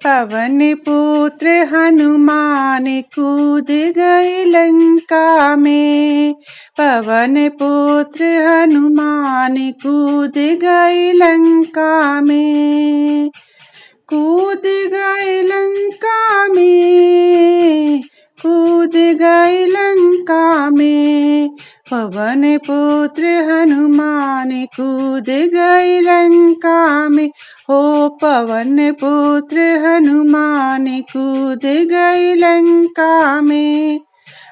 पवन पुत्र हनुमान कूद गए लंका में। पवन पुत्र हनुमान कूद गए लंका में। कूद गए लंका में, कूद गए लंका में। पवन पुत्र हनुमान कूद गए लंका में। हो पवन पुत्र हनुमान कूद गए लंका में।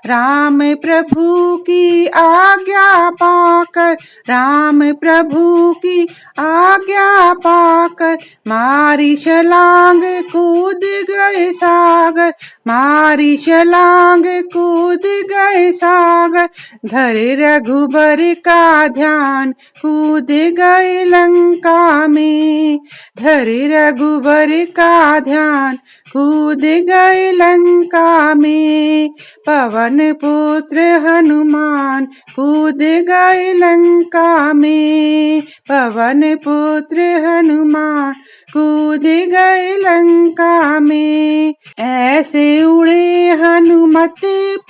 राम प्रभु की आज्ञा पाकर, राम प्रभु की आज्ञा पाकर मारी छलांग कूद गए सागर। मारी छलांग कूद गए सागर। धरे रघुबर का ध्यान कूद गए लंका में। धरे रघुबर का ध्यान कूद गए लंका में। पवन पुत्र हनुमान कूद गए लंका में। पवन पुत्र हनुमान कूद गए लंका में। ऐसे उड़े हनुमत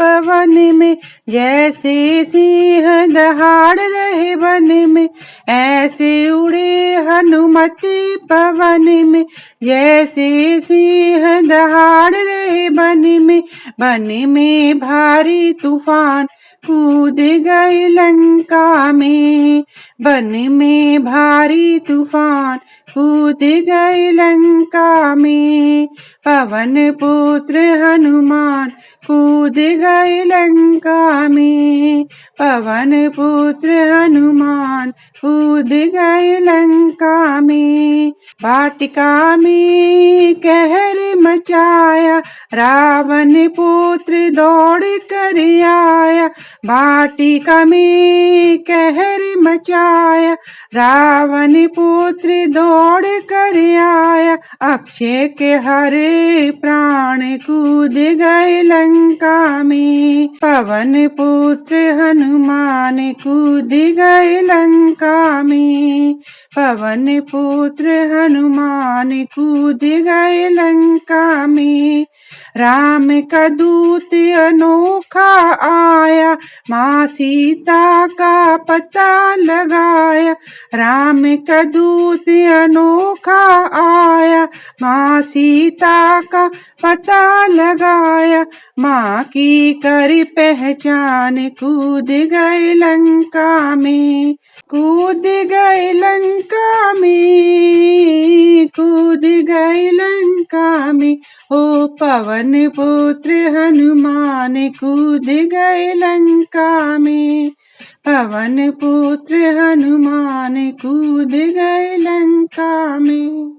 पवन में, जैसे सिंह दहाड़ रहे वन में। ऐसे उड़े हनुमत पवन में, जैसे सिंह दहाड़ रहे वन में। वन में भारी तूफान कूद गए लंका में। वन में भारी तूफान कूद गए लंका में। पवन पुत्र हनुमान कूद गए लंका में। पवन पुत्र हनुमान कूद गए लंका में। वाटिका में कहर मचाया, रावण पुत्र दौड़ कर आया। वाटिका में कहर मचाया, रावण पुत्र दौड़ कर आया। अक्षय के हरे प्राण कूद गए लंका में। पवन पुत्र हनुमान कूद गए लंका में। पवन पुत्र हनुमान कूद गए लंका में। राम का दूत अनोखा आया, माँ सीता का पता लगाया। राम का दूत अनोखा आया, माँ सीता का पता लगाया। माँ की कर पहचान कूद गए लंका में। कूद गए लंका में, कूद गए लंका में। ओ पवन पुत्र हनुमान कूद गए लंका में। पवन पुत्र हनुमान कूद गए लंका में।